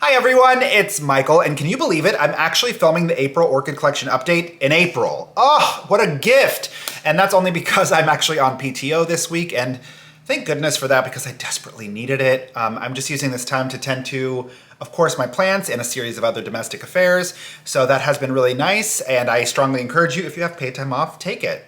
Hi everyone, it's Michael, and can you believe it? I'm actually filming the April Orchid Collection update in April. Oh, what a gift! And that's only because I'm actually on PTO this week, and thank goodness for that because I desperately needed it. I'm just using this time to tend to, of course, my plants and a series of other domestic affairs, so that has been really nice, and I strongly encourage you, if you have paid time off, take it.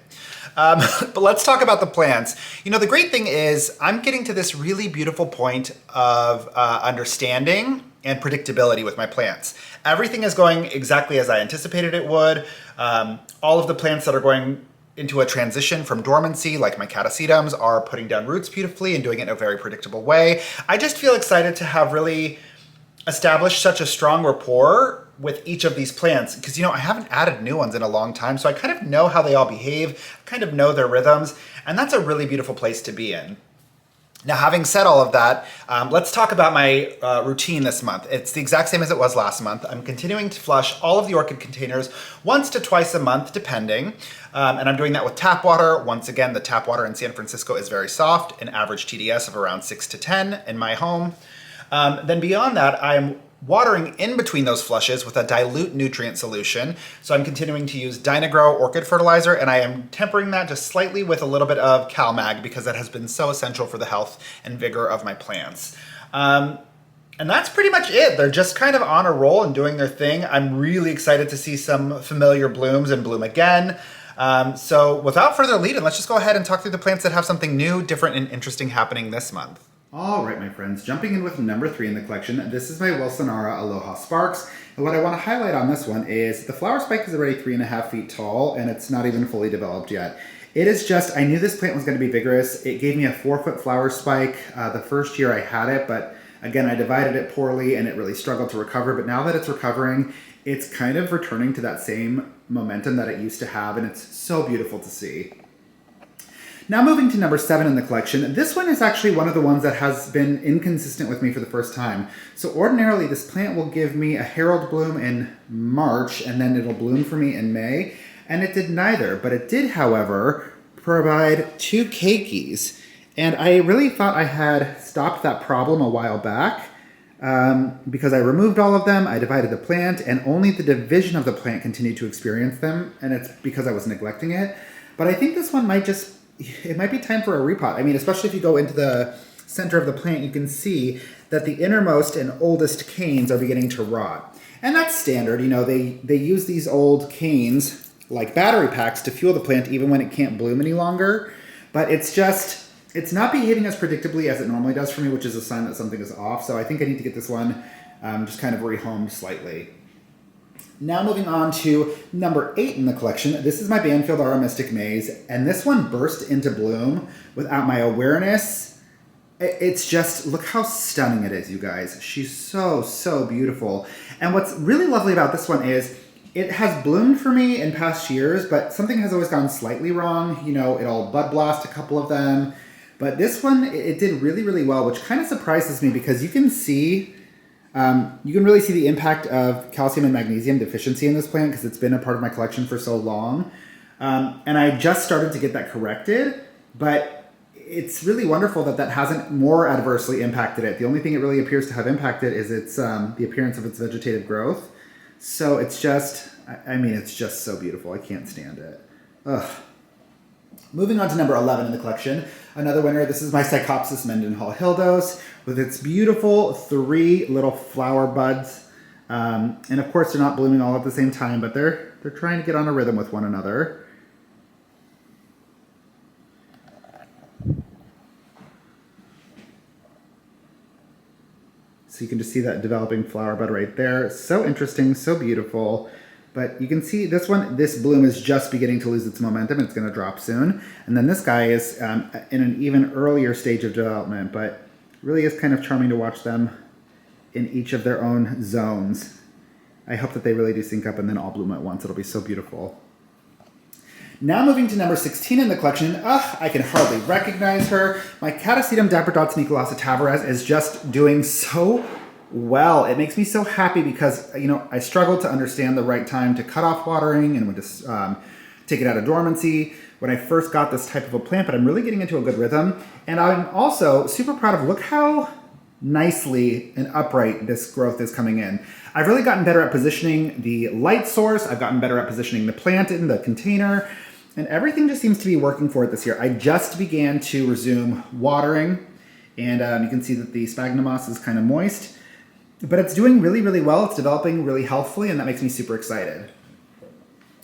But let's talk about the plants. You know, the great thing is I'm getting to this really beautiful point of understanding and predictability with my plants. Everything is going exactly as I anticipated it would. All of the plants that are going into a transition from dormancy, like my catasetums, are putting down roots beautifully and doing it in a very predictable way. I just feel excited to have really established such a strong rapport with each of these plants because, you know, I haven't added new ones in a long time, so I kind of know how they all behave, kind of know their rhythms, and that's a really beautiful place to be in. Now, having said all of that, let's talk about my routine this month. It's the exact same as it was last month. I'm continuing to flush all of the orchid containers once to twice a month, depending. And I'm doing that with tap water. Once again, the tap water in San Francisco is very soft, an average TDS of around 6 to 10 in my home. Then beyond that, I'm watering in between those flushes with a dilute nutrient solution. So I'm continuing to use Dynagrow orchid fertilizer, and I am tempering that just slightly with a little bit of CalMag because that has been so essential for the health and vigor of my plants. And that's pretty much it. They're just kind of on a roll and doing their thing. I'm really excited to see some familiar blooms and bloom again. So without further lead in, let's just go ahead and talk through the plants that have something new, different, and interesting happening this month. All right, my friends, jumping in with number 3 in the collection, this is my Sonara Aloha Sparks. And what I want to highlight on this one is the flower spike is already 3.5 feet tall and it's not even fully developed yet. It is just, I knew this plant was going to be vigorous. It gave me a 4-foot flower spike the first year I had it, but again, I divided it poorly and it really struggled to recover. But now that it's recovering, it's kind of returning to that same momentum that it used to have, and it's so beautiful to see. Now moving to number 7 in the collection, this one is actually one of the ones that has been inconsistent with me for the first time. So ordinarily this plant will give me a Herald bloom in March and then it'll bloom for me in May, and it did neither, but it did, however, provide 2 keikis. And I really thought I had stopped that problem a while back because I removed all of them, I divided the plant, and only the division of the plant continued to experience them, and it's because I was neglecting it. But I think this one might just it might be time for a repot. I mean, especially if you go into the center of the plant, you can see that the innermost and oldest canes are beginning to rot. And that's standard. You know, they use these old canes like battery packs to fuel the plant even when it can't bloom any longer. But it's not behaving as predictably as it normally does for me, which is a sign that something is off. So I think I need to get this one just kind of rehomed slightly. Now moving on to number 8 in the collection, this is my Banfield Armistice Maze, and this one burst into bloom without my awareness. It's just, look how stunning it is, you guys. She's so, so beautiful. And what's really lovely about this one is it has bloomed for me in past years, but something has always gone slightly wrong. You know, it'll bud blast a couple of them. But this one, it did really, really well, which kind of surprises me because you can really see the impact of calcium and magnesium deficiency in this plant because it's been a part of my collection for so long. And I just started to get that corrected, but it's really wonderful that that hasn't more adversely impacted it. The only thing it really appears to have impacted is its the appearance of its vegetative growth. So it's just, I mean, it's just so beautiful. I can't stand it. Ugh. Moving on to number 11 in the collection, another winner. This is my Psychopsis mendenhallhildos with its beautiful 3 little flower buds. And of course, they're not blooming all at the same time, but they're trying to get on a rhythm with one another. So you can just see that developing flower bud right there. So interesting, so beautiful. But you can see this bloom is just beginning to lose its momentum. It's going to drop soon. And then this guy is in an even earlier stage of development, but really is kind of charming to watch them in each of their own zones. I hope that they really do sync up and then all bloom at once. It'll be so beautiful. Now moving to number 16 in the collection, I can hardly recognize her. My Catasetum Dapper Dots Nicolasa Tavares is just doing so well. It makes me so happy because, you know, I struggled to understand the right time to cut off watering and when to take it out of dormancy when I first got this type of a plant, but I'm really getting into a good rhythm. And I'm also super proud of, look how nicely and upright this growth is coming in. I've really gotten better at positioning the light source. I've gotten better at positioning the plant in the container, and everything just seems to be working for it this year. I just began to resume watering, and you can see that the sphagnum moss is kind of moist, but it's doing really, really well. It's developing really healthfully, and that makes me super excited.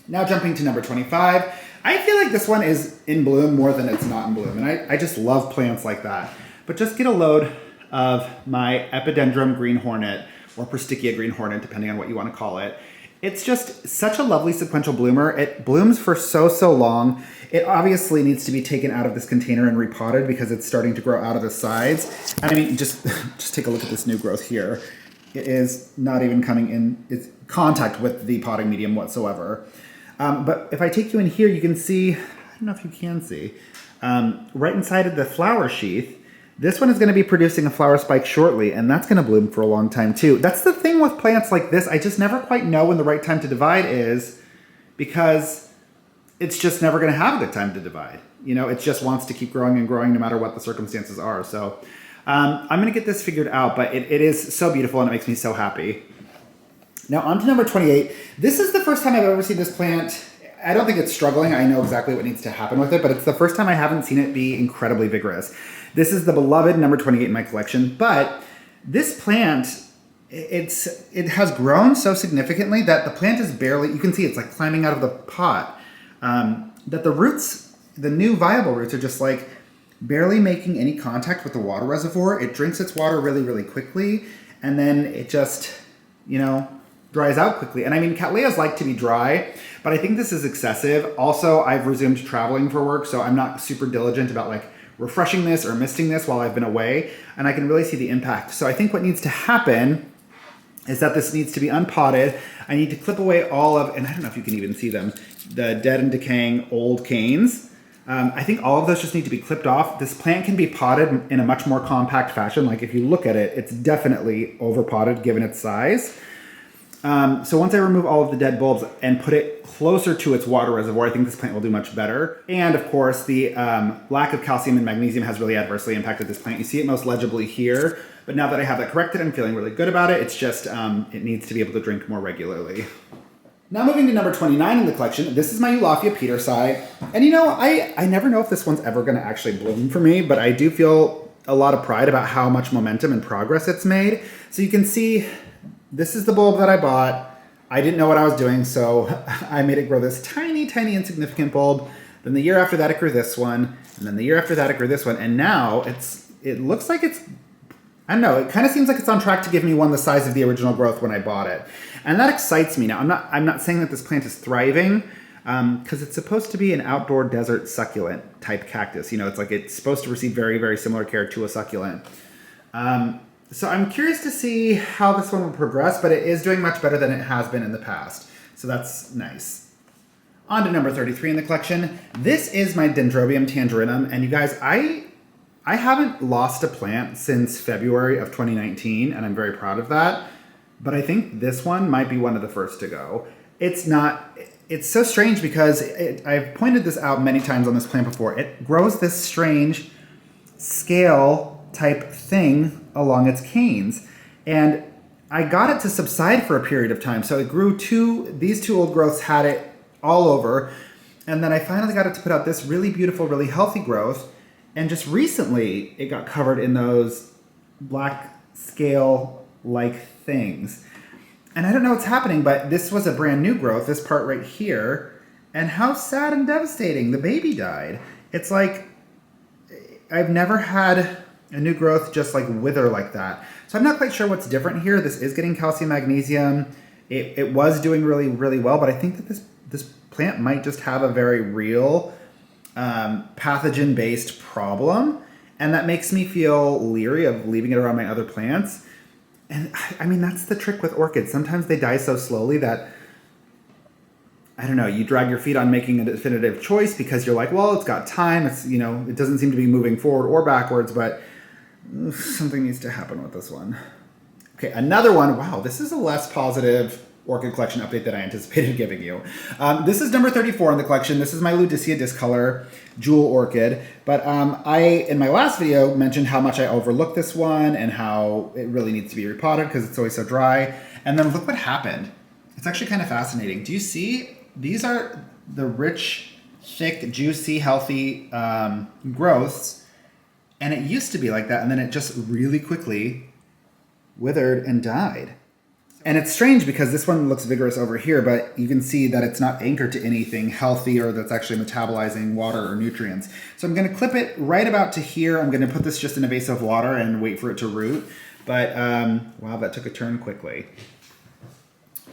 Now jumping to number 25. I feel like this one is in bloom more than it's not in bloom, and I just love plants like that. But just get a load of my Epidendrum green hornet, or Perstickia green hornet, depending on what you want to call it. It's just such a lovely sequential bloomer. It blooms for so long. It obviously needs to be taken out of this container and repotted because it's starting to grow out of the sides. And I mean, just take a look at this new growth here. It is not even coming in its contact with the potting medium whatsoever. But if I take you in here, you can see, I don't know if you can see, right inside of the flower sheath, this one is going to be producing a flower spike shortly, and that's going to bloom for a long time too. That's the thing with plants like this. I just never quite know when the right time to divide is, because it's just never going to have a good time to divide. You know, it just wants to keep growing and growing no matter what the circumstances are. So I'm going to get this figured out, but it is so beautiful and it makes me so happy. Now on to number 28. This is the first time I've ever seen this plant. I don't think it's struggling. I know exactly what needs to happen with it, but it's the first time I haven't seen it be incredibly vigorous. This is the beloved number 28 in my collection, but this plant, it has grown so significantly that the plant is barely, you can see it's like climbing out of the pot, that the roots, the new viable roots are just like barely making any contact with the water reservoir. It drinks its water really, really quickly, and then it just, you know, dries out quickly. And I mean, Cattleyas like to be dry, but I think this is excessive. Also, I've resumed traveling for work, so I'm not super diligent about like refreshing this or misting this while I've been away, and I can really see the impact. So I think what needs to happen is that this needs to be unpotted. I need to clip away all of, and I don't know if you can even see them, the dead and decaying old canes. I think all of those just need to be clipped off. This plant can be potted in a much more compact fashion. Like if you look at it, it's definitely over potted given its size. So once I remove all of the dead bulbs and put it closer to its water reservoir, I think this plant will do much better. And of course, the lack of calcium and magnesium has really adversely impacted this plant. You see it most legibly here, but now that I have that corrected, I'm feeling really good about it. It's just, it needs to be able to drink more regularly. Now moving to number 29 in the collection, this is my Ulafia Peter Sai. And you know, I never know if this one's ever gonna actually bloom for me, but I do feel a lot of pride about how much momentum and progress it's made. So you can see, this is the bulb that I bought. I didn't know what I was doing, so I made it grow this tiny, tiny, insignificant bulb. Then the year after that, it grew this one. And then the year after that, it grew this one. And now it looks like it's, I don't know, it kind of seems like it's on track to give me one the size of the original growth when I bought it. And that excites me. Now, I'm not saying that this plant is thriving, because it's supposed to be an outdoor desert succulent type cactus. You know, it's supposed to receive very, very similar care to a succulent. So I'm curious to see how this one will progress, but it is doing much better than it has been in the past. So that's nice. On to number 33 in the collection. This is my Dendrobium Tangerine, and you guys, I haven't lost a plant since February of 2019, and I'm very proud of that. But I think this one might be one of the first to go. It's so strange because I've pointed this out many times on this plant before. It grows this strange scale type thing along its canes. And I got it to subside for a period of time. So it grew these two old growths had it all over. And then I finally got it to put out this really beautiful, really healthy growth. And just recently it got covered in those black scale-like things. And I don't know what's happening, but this was a brand new growth, this part right here. And how sad and devastating. The baby died. It's like, I've never had a new growth just like wither like that. So I'm not quite sure what's different here. This is getting calcium, magnesium. It was doing really, really well, but I think that this plant might just have a very real pathogen-based problem. And that makes me feel leery of leaving it around my other plants. And I mean, that's the trick with orchids. Sometimes they die so slowly that, I don't know, you drag your feet on making a definitive choice because you're like, well, it's got time. It's, you know, it doesn't seem to be moving forward or backwards, but something needs to happen with this one. Okay, another one. Wow, this is a less positive Orchid collection update that I anticipated giving you. This is number 34 in the collection. This is my Ludicea Discolor Jewel Orchid. But I, in my last video, mentioned how much I overlooked this one and how it really needs to be repotted because it's always so dry. And then look what happened. It's actually kind of fascinating. Do you see? These are the rich, thick, juicy, healthy growths. And it used to be like that, and then it just really quickly withered and died. And it's strange because this one looks vigorous over here, but you can see that it's not anchored to anything healthy or that's actually metabolizing water or nutrients. So I'm going to clip it right about to here. I'm going to put this just in a vase of water and wait for it to root. But wow, that took a turn quickly.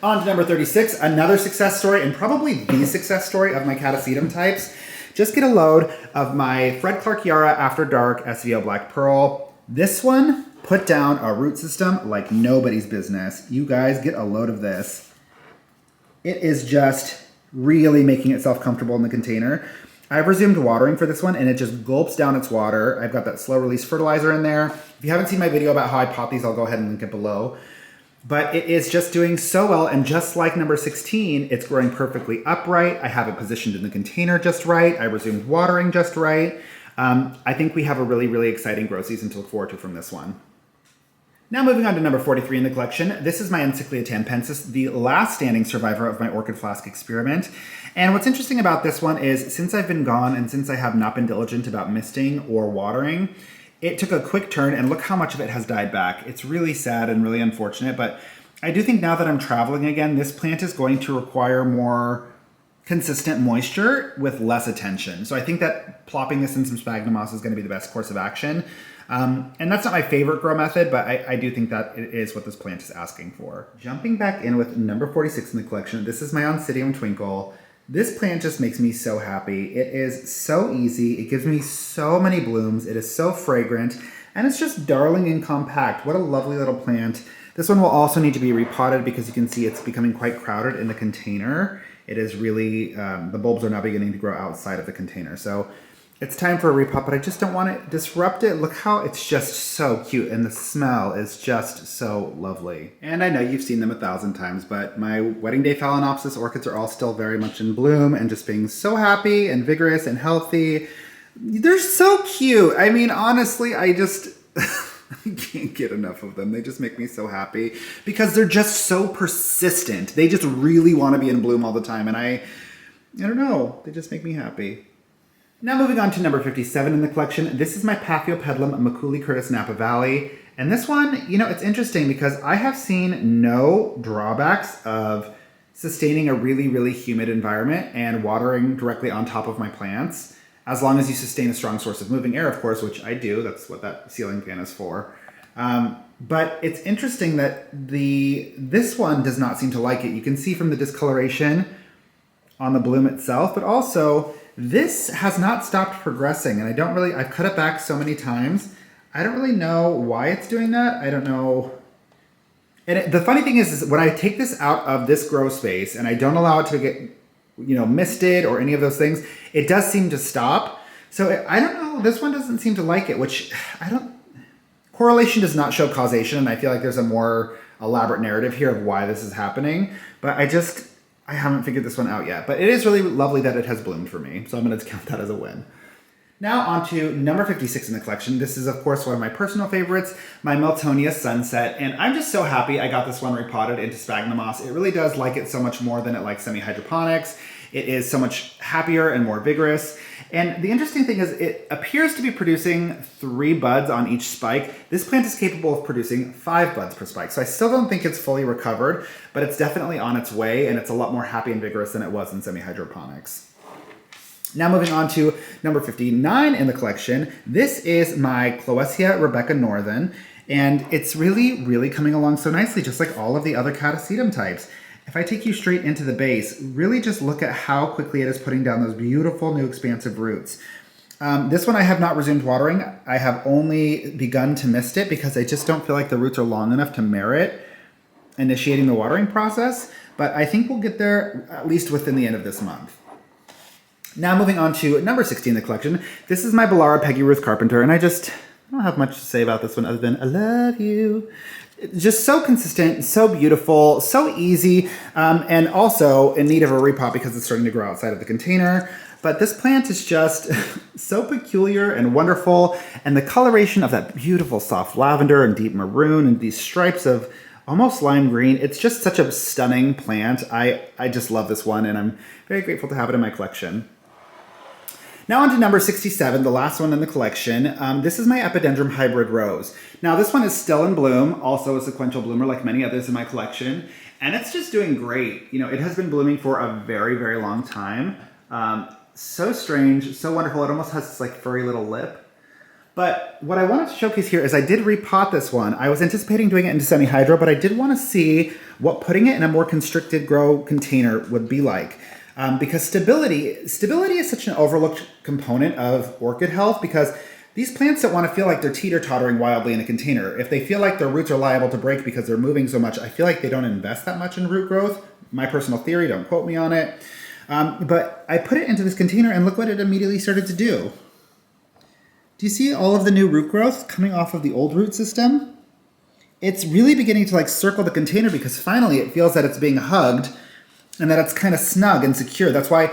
On to number 36, another success story, and probably the success story of my Catasetum types. Just get a load of my Fred Clark Yara After Dark SVO Black Pearl. This one put down a root system like nobody's business. You guys get a load of this. It is just really making itself comfortable in the container. I've resumed watering for this one and it just gulps down its water. I've got that slow release fertilizer in there. If you haven't seen my video about how I pot these, I'll go ahead and link it below. But it is just doing so well, and just like number 16, it's growing perfectly upright. I have it positioned in the container just right. I resumed watering just right. I think we have a really, really exciting grow season to look forward to from this one. Now moving on to number 43 in the collection. This is my Echinacea Pencil, the last standing survivor of my orchid flask experiment. And what's interesting about this one is since I've been gone and since I have not been diligent about misting or watering, it took a quick turn, and look how much of it has died back. It's really sad and really unfortunate, but I do think now that I'm traveling again, this plant is going to require more consistent moisture with less attention. So I think that plopping this in some sphagnum moss is going to be the best course of action. And that's not my favorite grow method, but I do think that it is what this plant is asking for. Jumping back in with number 46 in the collection, this is my Obsidian Twinkle. This plant just makes me so happy. It is so easy. It gives me so many blooms. It is so fragrant, and it's just darling and compact. What a lovely little plant. This one will also need to be repotted because you can see it's becoming quite crowded in the container. It is really, the bulbs are now beginning to grow outside of the container. So it's time for a repot, but I just don't want to disrupt it. Look how it's just so cute, and the smell is just so lovely. And I know you've seen them 1,000 times, but my wedding day Phalaenopsis orchids are all still very much in bloom and just being so happy and vigorous and healthy. They're so cute. I mean, honestly, I just I can't get enough of them. They just make me so happy because they're just so persistent. They just really want to be in bloom all the time, and I don't know, they just make me happy. Now moving on to number 57 in the collection, this is my Pacquiao Pedulum Maculi Curtis Napa Valley. And this one, you know, it's interesting because I have seen no drawbacks of sustaining a really, really humid environment and watering directly on top of my plants, as long as you sustain a strong source of moving air, of course, which I do. That's what that ceiling fan is for. But it's interesting that this one does not seem to like it. You can see from the discoloration on the bloom itself, but also this has not stopped progressing, and I've cut it back so many times. I don't really know why it's doing that. I don't know. And the funny thing is when I take this out of this grow space and I don't allow it to get, you know, misted or any of those things, it does seem to stop. So I don't know. This one doesn't seem to like it, which correlation does not show causation, and I feel like there's a more elaborate narrative here of why this is happening. But I haven't figured this one out yet, but it is really lovely that it has bloomed for me, so I'm going to count that as a win. Now on to number 56 in the collection. This is, of course, one of my personal favorites, my Mtonia Sunset, and I'm just so happy I got this one repotted into sphagnum moss. It really does like it so much more than it likes semi-hydroponics. It is so much happier and more vigorous. And the interesting thing is it appears to be producing 3 buds on each spike. This plant is capable of producing 5 buds per spike. So I still don't think it's fully recovered, but it's definitely on its way, and it's a lot more happy and vigorous than it was in semi-hydroponics. Now moving on to number 59 in the collection. This is my Clawesia Rebecca Northern, and it's really, really coming along so nicely, just like all of the other Catasetum types. If I take you straight into the base, really just look at how quickly it is putting down those beautiful new expansive roots. This one I have not resumed watering. I have only begun to mist it because I just don't feel like the roots are long enough to merit initiating the watering process, but I think we'll get there at least within the end of this month. Now moving on to number 60 in the collection. This is my Belara Peggy Ruth Carpenter, and I don't have much to say about this one other than I love you. Just so consistent, so beautiful, so easy, and also in need of a repot because it's starting to grow outside of the container. But this plant is just so peculiar and wonderful, and the coloration of that beautiful soft lavender and deep maroon and these stripes of almost lime green, it's just such a stunning plant. I just love this one, and I'm very grateful to have it in my collection. Now on to number 67, the last one in the collection. This is my Epidendrum hybrid rose. Now this one is still in bloom, also a sequential bloomer like many others in my collection, and it's just doing great. You know, it has been blooming for a very, very long time. So strange, so wonderful. It almost has this like furry little lip. But what I wanted to showcase here is I did repot this one. I was anticipating doing it into semi-hydro, but I did want to see what putting it in a more constricted grow container would be like. Because stability is such an overlooked component of orchid health, because these plants don't want to feel like they're teeter-tottering wildly in a container. If they feel like their roots are liable to break because they're moving so much, I feel like they don't invest that much in root growth. My personal theory, don't quote me on it. But I put it into this container and look what it immediately started to do. Do you see all of the new root growth coming off of the old root system? It's really beginning to like circle the container because finally it feels that it's being hugged and that it's kind of snug and secure. That's why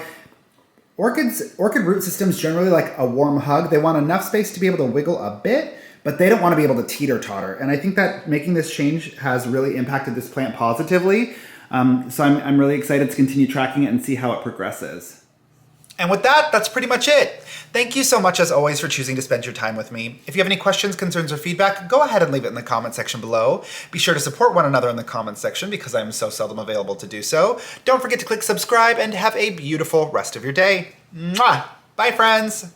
orchid root systems generally like a warm hug. They want enough space to be able to wiggle a bit, but they don't want to be able to teeter-totter. And I think that making this change has really impacted this plant positively. So I'm really excited to continue tracking it and see how it progresses. And with that, that's pretty much it. Thank you so much, as always, for choosing to spend your time with me. If you have any questions, concerns, or feedback, go ahead and leave it in the comment section below. Be sure to support one another in the comment section because I'm so seldom available to do so. Don't forget to click subscribe and have a beautiful rest of your day. Mwah! Bye, friends!